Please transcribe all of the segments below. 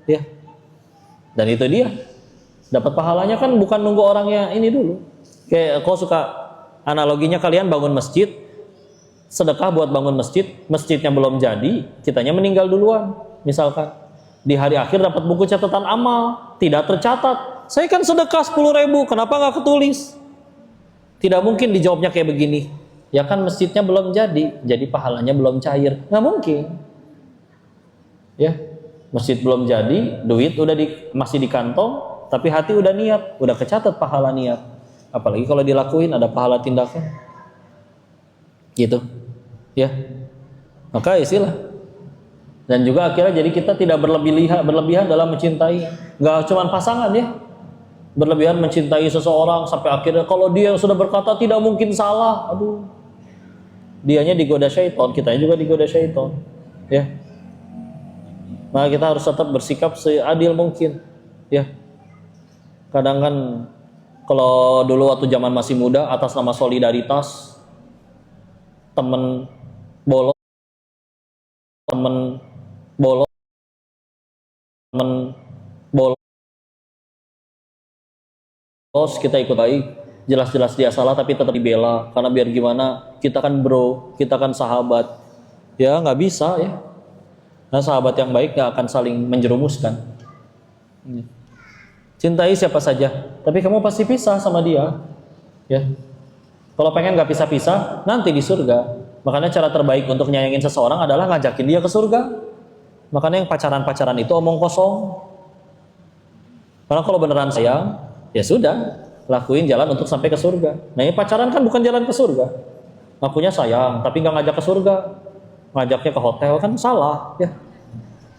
ya. Dan itu dia. Dapat pahalanya kan bukan nunggu orangnya ini dulu. Kayak kau suka analoginya kalian bangun masjid, sedekah buat bangun masjid, masjidnya belum jadi, kitanya meninggal duluan. Misalkan di hari akhir dapat buku catatan amal, tidak tercatat. Saya kan sedekah 10.000, kenapa nggak ketulis? Tidak mungkin dijawabnya kayak begini. Ya kan masjidnya belum jadi pahalanya belum cair. Nggak mungkin. Ya, masjid belum jadi, duit udah masih di kantong, tapi hati udah niat, udah kecatat pahala niat. Apalagi kalau dilakuin ada pahala tindakan. Gitu. Ya. Maka istilah. Dan juga akhirnya jadi kita tidak berlebihan dalam mencintai. Nggak cuma pasangan ya. Berlebihan mencintai seseorang sampai akhirnya kalau dia yang sudah berkata tidak mungkin salah. Aduh. Dianya digoda syaitan, kitanya juga digoda syaitan. Ya. Maka kita harus tetap bersikap seadil mungkin. Ya. Kadang kan kalau dulu waktu zaman masih muda atas nama solidaritas temen bolos kita ikut baik, jelas-jelas dia salah tapi tetap dibela karena biar gimana kita kan bro, kita kan sahabat ya, nggak bisa ya. Nah sahabat yang baik nggak akan saling menjerumuskan. Cintai siapa saja tapi kamu pasti pisah sama dia ya. Kalau pengen nggak pisah-pisah nanti di surga. Makanya cara terbaik untuk nyayangin seseorang adalah ngajakin dia ke surga. Makanya yang pacaran-pacaran itu omong kosong. Karena kalau beneran sayang, ya sudah, lakuin jalan untuk sampai ke surga. Nah ini pacaran kan bukan jalan ke surga. Ngakunya sayang, tapi nggak ngajak ke surga. Ngajaknya ke hotel kan salah, ya.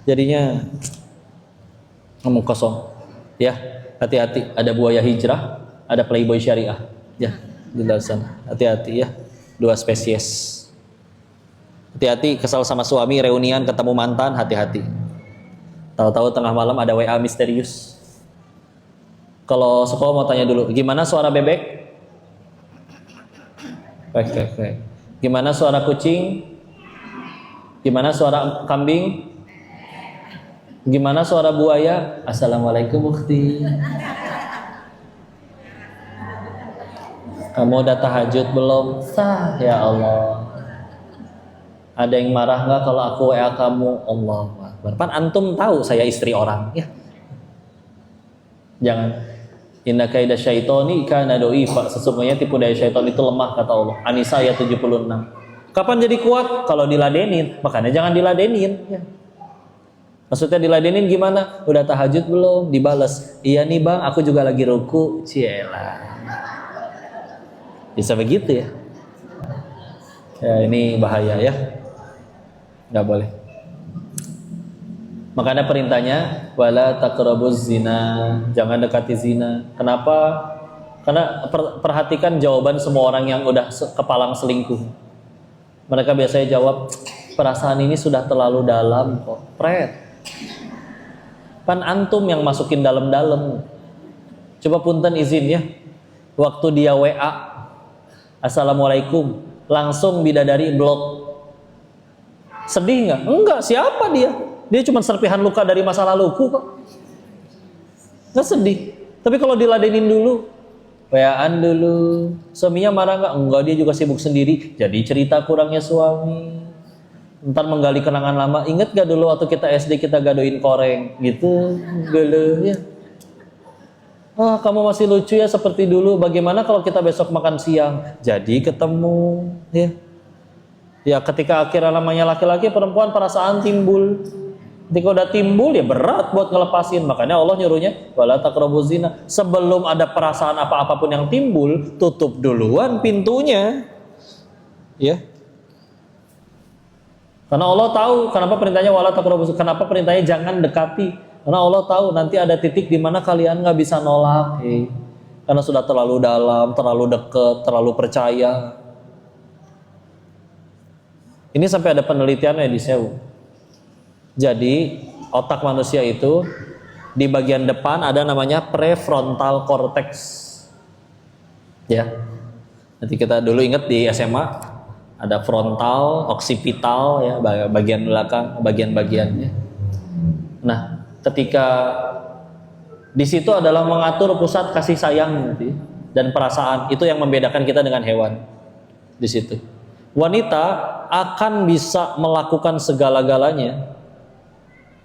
Jadinya omong kosong. Ya, hati-hati. Ada buaya hijrah, ada playboy syariah. Ya, di luar sana. Hati-hati ya. 2 spesies. Hati-hati kesal sama suami, reunian ketemu mantan, hati-hati. Tahu-tahu tengah malam ada WA misterius. Kalau sekolah mau tanya dulu, gimana suara bebek? Baik. Gimana suara kucing? Gimana suara kambing? Gimana suara buaya? Assalamualaikum ukhti. Kamu udah tahajud belum? Sah, ya Allah. Ada yang marah nggak kalau aku WA kamu? Allahu Akbar. Pan antum tahu saya istri orang, ya. Jangan. Inna kaida syaitoni kana doifa. Sesungguhnya tipu daya syaitan itu lemah kata Allah. An-Nisa ayat 76. Kapan jadi kuat? Kalau diladenin. Makanya jangan diladenin, ya. Maksudnya diladenin gimana? Udah tahajud belum? Dibales. Iya nih bang, aku juga lagi ruku. Cielah. Bisa begitu ya? Ya ini bahaya ya. Nggak boleh. Makanya perintahnya wala taqrabuz zina, jangan dekati zina. Kenapa? Karena perhatikan jawaban semua orang yang udah kepalang selingkuh. Mereka biasanya jawab, perasaan ini sudah terlalu dalam kok. Pret. Pan antum yang masukin dalam-dalam. Coba punten izin ya. Waktu dia WA, Assalamualaikum, langsung bidadari blok. Sedih nggak? Enggak, siapa dia? Dia cuma serpihan luka dari masa laluku kok. Nggak sedih. Tapi kalau diladenin dulu, WA-an dulu, suaminya marah nggak? Enggak, dia juga sibuk sendiri. Jadi cerita kurangnya suami. Ntar menggali kenangan lama. Ingat gak dulu waktu kita SD kita gadoin koreng? Gitu, gele ya. Ah, kamu masih lucu ya seperti dulu. Bagaimana kalau kita besok makan siang? Jadi ketemu, ya. Ya ketika akhirnya namanya laki-laki perempuan perasaan timbul. Ketika udah timbul ya berat buat ngelepasin. Makanya Allah nyuruhnya wala taqrabuz zina. Sebelum ada perasaan apa-apapun yang timbul, tutup duluan pintunya. Ya. Karena Allah tahu kenapa perintahnya wala taqrabuz, kenapa perintahnya jangan dekati. Karena Allah tahu nanti ada titik di mana kalian nggak bisa nolak. Karena sudah terlalu dalam, terlalu dekat, terlalu percaya. Ini sampai ada penelitiannya di Seoul. Jadi otak manusia itu di bagian depan ada namanya prefrontal cortex. Ya. Nanti kita dulu ingat di SMA ada frontal, occipital ya, bagian belakang, bagian-bagiannya. Nah, ketika di situ adalah mengatur pusat kasih sayang gitu, dan perasaan. Itu yang membedakan kita dengan hewan. Di situ wanita akan bisa melakukan segala-galanya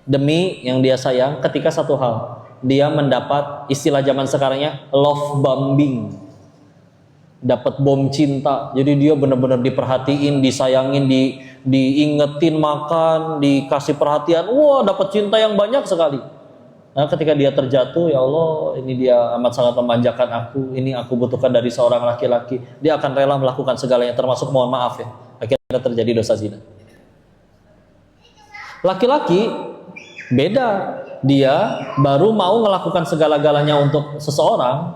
demi yang dia sayang ketika satu hal, dia mendapat istilah zaman sekarangnya love bombing, dapat bom cinta. Jadi dia benar-benar diperhatiin, disayangin, diingetin makan, dikasih perhatian, wah dapat cinta yang banyak sekali. Nah, ketika dia terjatuh, ya Allah, ini dia amat sangat memanjakan aku, ini aku butuhkan dari seorang laki-laki. Dia akan rela melakukan segalanya, termasuk mohon maaf ya, akhirnya terjadi dosa zina. Laki-laki beda, dia baru mau melakukan segala-galanya untuk seseorang,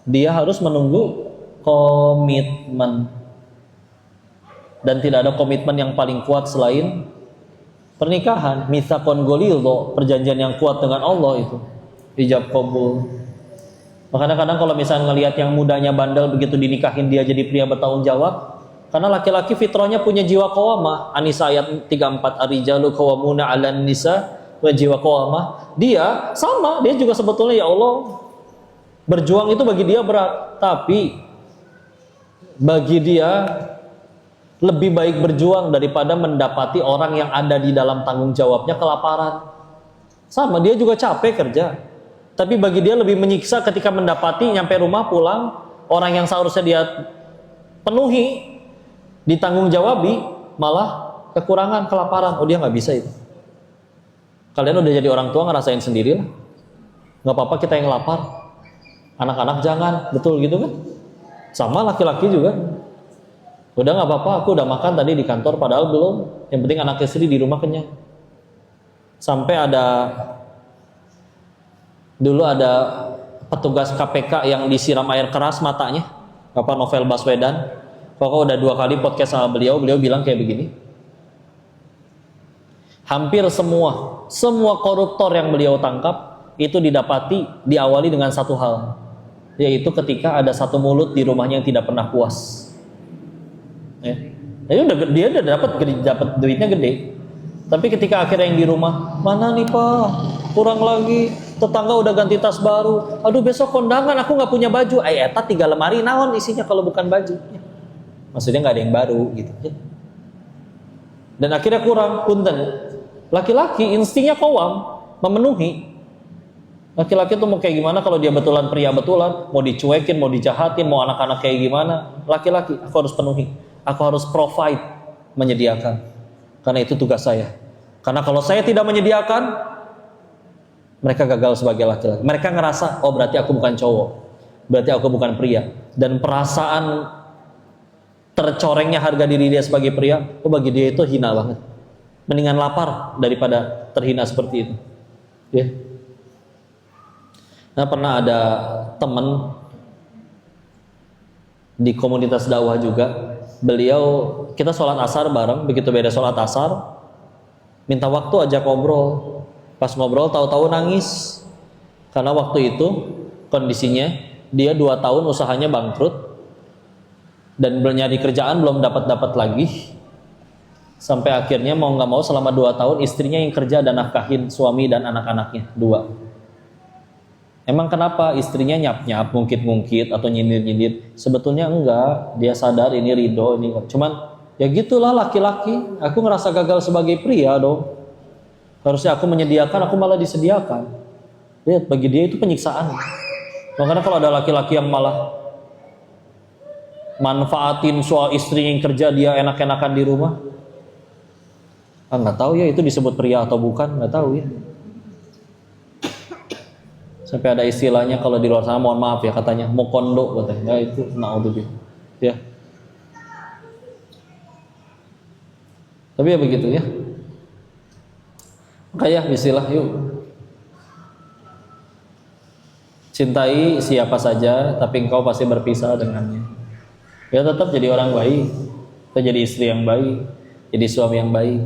dia harus menunggu komitmen. Dan tidak ada komitmen yang paling kuat selain pernikahan. Mitsaqon ghalidho, perjanjian yang kuat dengan Allah itu, ijab qabul. Makanya kadang kalau misalnya ngelihat yang mudanya bandel, begitu dinikahin dia jadi pria bertanggung jawab. Karena laki-laki fitrahnya punya jiwa qawamah. An-Nisa ayat 34, ar-rijalu qawwamuna 'alan nisa, wa jiwa qawamah. Dia sama, dia juga sebetulnya ya Allah, berjuang itu bagi dia berat, tapi bagi dia lebih baik berjuang daripada mendapati orang yang ada di dalam tanggung jawabnya kelaparan. Sama, dia juga capek kerja, tapi bagi dia lebih menyiksa ketika mendapati nyampe rumah pulang, orang yang seharusnya dia penuhi, ditanggung jawabi, malah kekurangan, kelaparan. Oh, dia nggak bisa itu. Kalian udah jadi orang tua, ngerasain sendiri lah. Nggak apa-apa kita yang lapar, anak-anak jangan, betul gitu kan? Sama laki-laki juga. Udah nggak apa-apa, aku udah makan tadi di kantor, padahal belum. Yang penting anak istri di rumah kenyang. Sampai dulu ada petugas KPK yang disiram air keras matanya, Novel Baswedan. Pokoknya udah 2 kali podcast sama beliau bilang kayak begini. Hampir semua koruptor yang beliau tangkap itu diawali dengan satu hal, yaitu ketika ada satu mulut di rumahnya yang tidak pernah puas. Ya. Jadi dia udah dapat duitnya gede. Tapi ketika akhirnya yang di rumah, mana nih Pak, kurang lagi, tetangga udah ganti tas baru, aduh besok kondangan aku nggak punya baju, eta 3 lemari naon isinya kalau bukan baju. Ya. Maksudnya nggak ada yang baru gitu. Ya. Dan akhirnya kurang, punten. Laki-laki instingnya qawam, memenuhi. Laki-laki tuh mau kayak gimana kalau dia betulan pria betulan, mau dicuekin, mau dijahatin, mau anak-anak kayak gimana, laki-laki aku harus penuhi. Aku harus provide, menyediakan. Karena itu tugas saya. Karena kalau saya tidak menyediakan, mereka gagal sebagai laki-laki. Mereka ngerasa, oh berarti aku bukan cowok, berarti aku bukan pria. Dan perasaan tercorengnya harga diri dia sebagai pria, oh bagi dia itu hina banget. Mendingan lapar daripada terhina seperti itu. Ya. Nah, pernah ada teman di komunitas dakwah juga. Beliau, kita sholat asar bareng, begitu beda sholat asar, minta waktu ajak ngobrol. Pas ngobrol tahu-tahu nangis, karena waktu itu kondisinya dia 2 tahun usahanya bangkrut dan nyari kerjaan belum dapat lagi, sampai akhirnya mau nggak mau selama 2 tahun istrinya yang kerja dan nafkahin suami dan anak-anaknya 2. Emang kenapa? Istrinya nyap-nyap, ngungkit-ngungkit atau nyindir-nyindir? Sebetulnya enggak, dia sadar ini ridho, ini cuman ya gitulah laki-laki. Aku ngerasa gagal sebagai pria dong. Harusnya aku menyediakan, aku malah disediakan. Lihat, bagi dia itu penyiksaan. Makanya kalau ada laki-laki yang malah manfaatin soal istrinya yang kerja, dia enak-enakan di rumah, nggak tahu ya itu disebut pria atau bukan, nggak tahu ya. Sampai ada istilahnya kalau di luar sana, mohon maaf ya, katanya mokondo katanya. Ya itu naudzubillah. Ya. Tapi ya begitu ya. Kayak bismillah yuk. Cintai siapa saja, tapi engkau pasti berpisah dengannya. Ya tetap jadi orang baik. Kita jadi istri yang baik, jadi suami yang baik.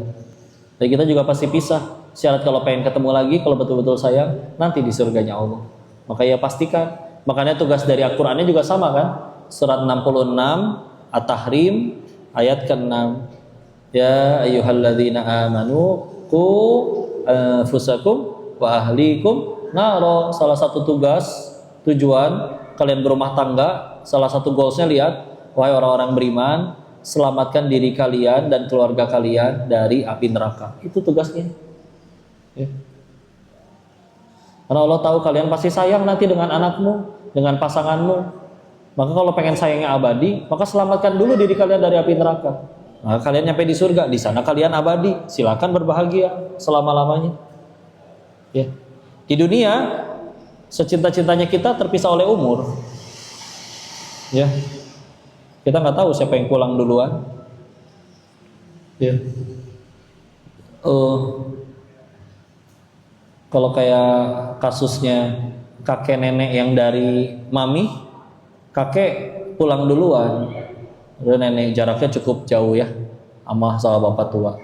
Dan kita juga pasti pisah. Syarat kalau pengen ketemu lagi, kalau betul-betul sayang, nanti di surganya Allah. Maka ya pastikan. Makanya tugas dari Al-Qur'annya juga sama kan? Surat 66 At-Tahrim ayat ke-6. Ya ayyuhalladzina amanu qu anfusakum wa ahlikum naro. Salah satu tugas tujuan kalian berumah tangga, salah satu goalsnya lihat, wahai orang-orang beriman, selamatkan diri kalian dan keluarga kalian dari api neraka. Itu tugasnya. Ya. Karena Allah tahu kalian pasti sayang nanti dengan anakmu, dengan pasanganmu. Maka kalau pengen sayangnya abadi, maka selamatkan dulu diri kalian dari api neraka. Nah, kalian nyampe di surga, di sana kalian abadi. Silakan berbahagia selama-lamanya. Ya. Di dunia, secinta-cintanya kita terpisah oleh umur. Ya. Kita nggak tahu siapa yang pulang duluan. Ya. Kalau kayak kasusnya kakek nenek yang dari mami, kakek pulang duluan. Nenek jaraknya cukup jauh ya, sama bapak tua.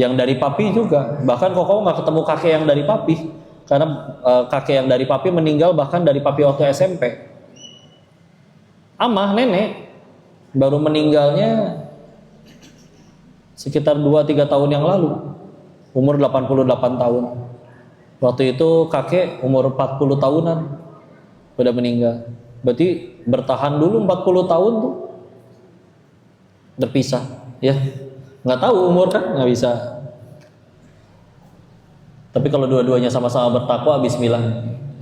Yang dari papi juga, bahkan kok kamu nggak ketemu kakek yang dari papi, karena kakek yang dari papi meninggal bahkan dari papi waktu SMP. Amah nenek baru meninggalnya sekitar 2-3 tahun yang lalu, umur 88 tahun. Waktu itu kakek umur 40 tahunan udah meninggal. Berarti bertahan dulu 40 tahun tuh terpisah, ya. Nggak tahu umur kan, nggak bisa. Tapi kalau dua-duanya sama-sama bertakwa, bismillah.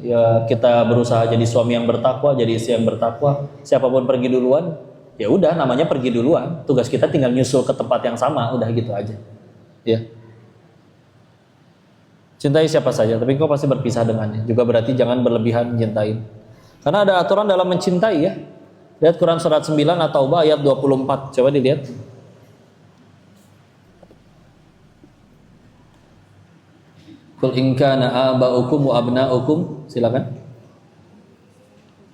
Ya kita berusaha jadi suami yang bertakwa, jadi istri yang bertakwa. Siapapun pergi duluan, ya udah namanya pergi duluan. Tugas kita tinggal nyusul ke tempat yang sama, udah gitu aja. Ya. Cintai siapa saja, tapi kau pasti berpisah dengannya. Juga berarti jangan berlebihan mencintai. Karena ada aturan dalam mencintai ya. Lihat Quran surat 9 At-Taubah ayat 24. Coba dilihat. Qul in kana aba'ukum wa abna'ukum, silakan.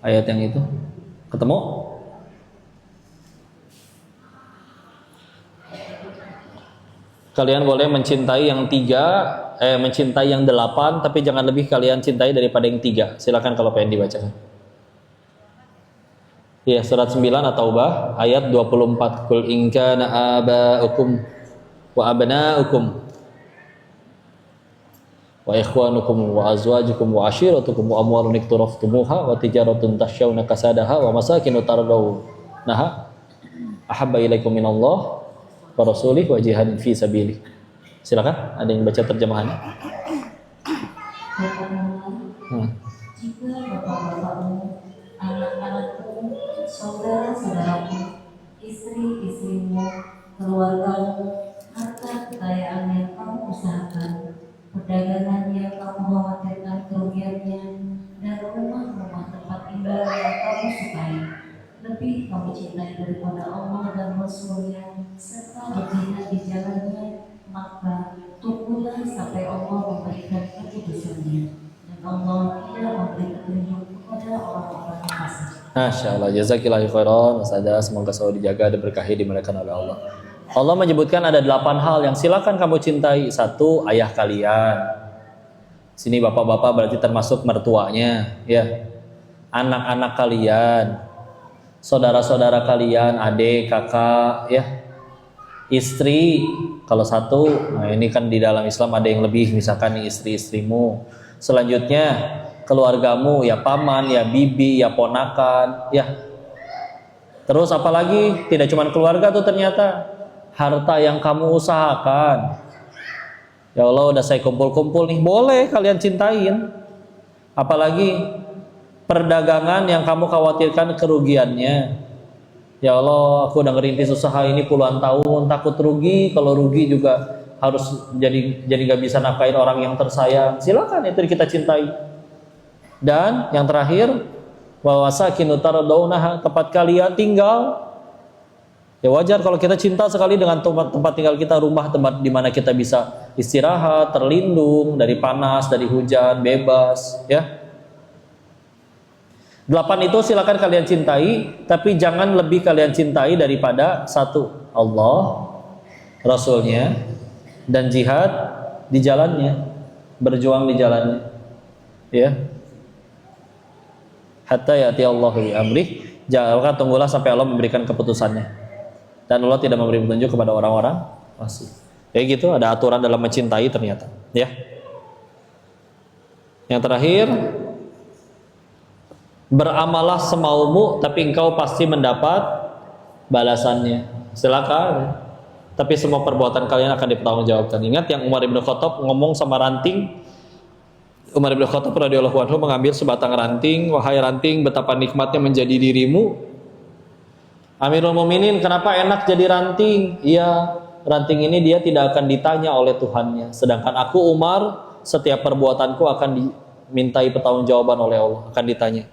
Ayat yang itu. Ketemu? Kalian boleh mencintai yang 3, mencintai yang 8, tapi jangan lebih kalian cintai daripada yang 3. Silakan kalau pengen dibacakan. Ya, surat 9 At-Taubah ayat 24. Qul in kana aba'ukum wa abna'ukum wa ikhwanukum wa azwajukum wa ashiratukum wa amwalun iktaraftumuha wa tijaratun takhshawna kasadaha wa masakinu tardawnaha ahabba ilaikum minallah wa rasulih wa jihadin fi sabilih. Silakan, ada yang baca terjemahannya. Jika bapak-bapakmu, anak-anakmu, saudara-saudaramu, istri-istrimu, keluargamu, harta kekayaan yang kamu usahakan, perdagangan yang kamu khawatirkan kerugiannya, dan rumah-rumah tempat tinggal yang kamu sukai, lebih kamu cintai daripada Allah dan Rasul-Nya, serta berjihad di jalannya, maka tunggulah sampai Allah memberikan keputusannya, dan Allah tidak memberi petunjuk kepada orang-orang fasik. Masya Allah, jazakillahu khairan Ustazah, semoga selalu dijaga dan berkahi dimuliakan oleh Allah. Allah menyebutkan ada 8 hal yang silakan kamu cintai. 1, ayah kalian. Sini bapak-bapak berarti termasuk mertuanya, ya. Anak-anak kalian, saudara-saudara kalian, adik, kakak, ya. Istri, kalau 1, nah ini kan di dalam Islam ada yang lebih, misalkan nih istri-istrimu. Selanjutnya keluargamu, ya paman, ya bibi, ya ponakan, ya. Terus apalagi, tidak cuma keluarga tuh ternyata, harta yang kamu usahakan. Ya Allah, udah saya kumpul-kumpul nih, boleh kalian cintain. Apalagi perdagangan yang kamu khawatirkan kerugiannya. Ya Allah, aku udah ngerintis usaha ini puluhan tahun, takut rugi. Kalau rugi juga harus jadi gak bisa nafkahin orang yang tersayang. Silakan, itu kita cintai. Dan yang terakhir, wa wasakinu tardawnaha, tempat kalian tinggal. Ya wajar kalau kita cinta sekali dengan tempat tinggal kita, rumah, tempat di mana kita bisa istirahat, terlindung dari panas, dari hujan, bebas, ya. 8 itu silakan kalian cintai, tapi jangan lebih kalian cintai daripada 1, Allah, Rasulnya, dan jihad di jalannya, berjuang di jalannya, ya. Hatta ya'ti Allahu bi amrih, jangan tunggulah sampai Allah memberikan keputusannya. Dan Allah tidak memberi petunjuk kepada orang-orang fasik. Kayak gitu, ada aturan dalam mencintai ternyata, ya. Yang terakhir, beramalah semaumu tapi engkau pasti mendapat balasannya. Silakan. Tapi semua perbuatan kalian akan dipertanggungjawabkan. Ingat yang Umar bin Khattab ngomong sama ranting. Umar bin Khattab radhiyallahu anhu mengambil sebatang ranting, wahai ranting, betapa nikmatnya menjadi dirimu. Amirul Mukminin, kenapa enak jadi ranting? Iya, ranting ini dia tidak akan ditanya oleh Tuhannya. Sedangkan aku Umar, setiap perbuatanku akan dimintai pertanggungjawaban oleh Allah, akan ditanya.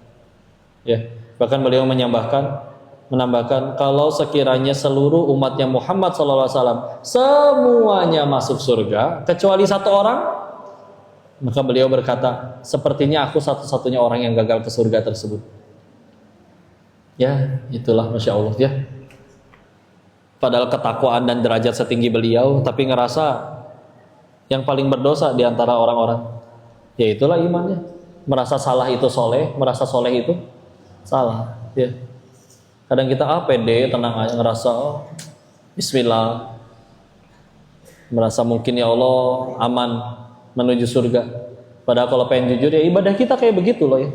Ya, bahkan beliau menambahkan kalau sekiranya seluruh umatnya Muhammad SAW semuanya masuk surga kecuali satu orang, maka beliau berkata, sepertinya aku satu-satunya orang yang gagal ke surga tersebut. Ya, itulah Masya Allah ya. Padahal ketakwaan dan derajat setinggi beliau, tapi ngerasa yang paling berdosa di antara orang-orang. Ya itulah imannya. Merasa salah itu soleh, merasa soleh itu salah. Ya. Kadang kita pede, tenang aja, ngerasa Bismillah, merasa mungkin ya Allah aman menuju surga. Padahal kalau pengen jujur ya ibadah kita kayak begitu loh ya.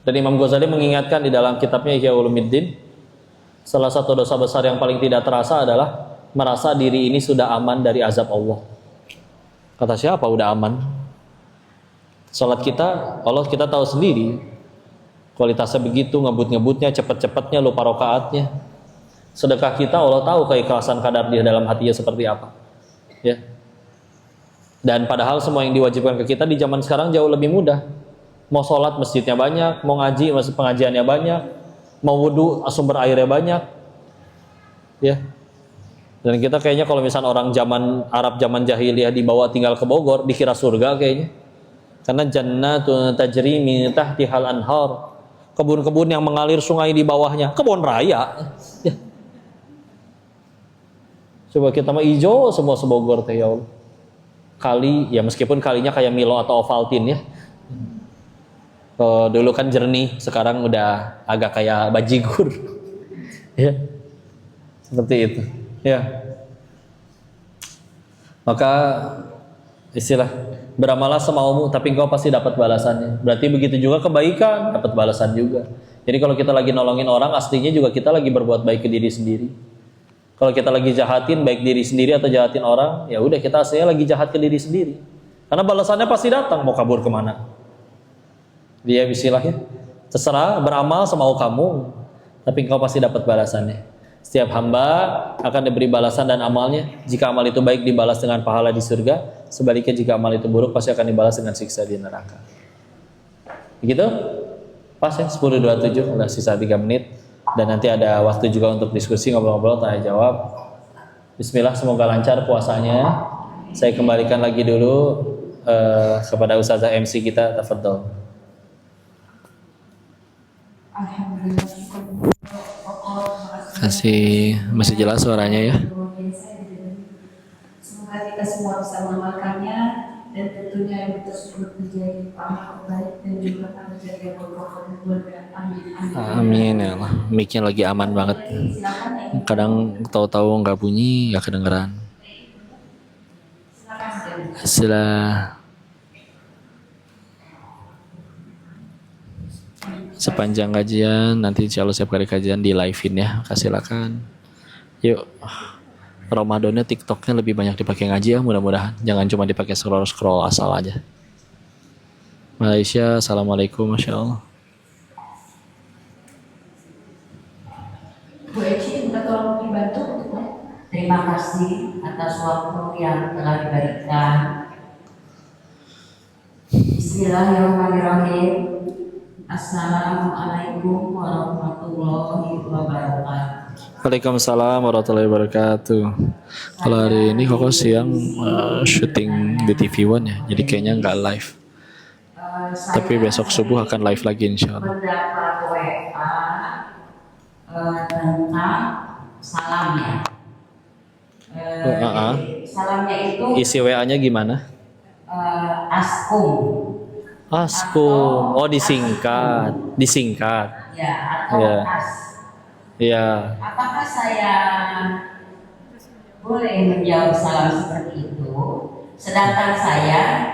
Dan Imam Ghazali mengingatkan di dalam kitabnya Ihya Ulumuddin, salah satu dosa besar yang paling tidak terasa adalah merasa diri ini sudah aman dari azab Allah. Kata siapa udah aman? Salat kita, Allah kita tahu sendiri kualitasnya begitu, ngebut-ngebutnya, cepet-cepetnya, lupa rokaatnya. Sedekah kita Allah tahu keikhlasan kadar dia dalam hatinya seperti apa. Ya. Dan padahal semua yang diwajibkan ke kita di zaman sekarang jauh lebih mudah. Mau sholat masjidnya banyak, mau ngaji masjid pengajiannya banyak, mau wudu sumber airnya banyak. Ya. Dan kita kayaknya kalau misalnya orang zaman Arab zaman jahiliyah dibawa tinggal ke Bogor, dikira surga kayaknya. Karena jannatun tajri min tahtihal anhar. Kebun-kebun yang mengalir sungai di bawahnya, kebun raya. Ya. Coba kita mah hijau semua sebogor teh ya Allah. Kali, ya meskipun kalinya kayak Milo atau Ovaltine ya. Dulu kan jernih, sekarang udah agak kayak bajigur. Ya. Seperti itu. Ya. Maka istilah beramalah semaumu tapi engkau pasti dapat balasannya. Berarti begitu juga kebaikan, dapat balasan juga. Jadi kalau kita lagi nolongin orang, aslinya juga kita lagi berbuat baik ke diri sendiri. Kalau kita lagi jahatin baik diri sendiri atau jahatin orang, ya udah kita aslinya lagi jahat ke diri sendiri. Karena balasannya pasti datang, mau kabur kemana? Dia istilahnya terserah, beramal semau kamu, tapi engkau pasti dapat balasannya. Setiap hamba akan diberi balasan dan amalnya. Jika amal itu baik dibalas dengan pahala di surga, sebaliknya jika amal itu buruk pasti akan dibalas dengan siksa di neraka. Begitu? Pas ya, 10.27, udah sisa 3 menit. Dan nanti ada waktu juga untuk diskusi, ngobrol-ngobrol, tanya jawab. Bismillah, semoga lancar puasanya. Saya kembalikan lagi dulu kepada Ustazah MC kita, tafadhol. Masih jelas suaranya ya? Semoga kita semua bisa mengamalkannya dan tentunya yang tersebut menjadi amal baik dan juga akan menjadi berkah keluarga. Amin. Amin ya Allah. Mic-nya lagi aman banget. Kadang tahu-tahu nggak bunyi, nggak kedengeran. Setelah sepanjang kajian, nanti insya Allah setiap kali kajian di live-in ya, silakan. Yuk, Ramadannya TikToknya lebih banyak dipakai ngaji ya, mudah-mudahan. Jangan cuma dipakai scroll-scroll asal aja. Malaysia, assalamualaikum, masya Allah. Bu Eci, minta tolong dibantu. Terima kasih atas waktu yang telah diberikan. Bismillahirrahmanirrahim. Assalamualaikum warahmatullahi wabarakatuh. Waalaikumsalam warahmatullahi wabarakatuh. Kalau hari ini Koko siang syuting di TV One ya, jadi kayaknya nggak live. Tapi besok subuh akan live lagi insya Allah. Mendapat WA tentang salamnya. Salamnya itu Isi WA-nya gimana? askum. Askum. Oh, disingkat. Ya, atau Ya. as. Ya. Apakah saya boleh menjawab salam seperti itu? Sedangkan saya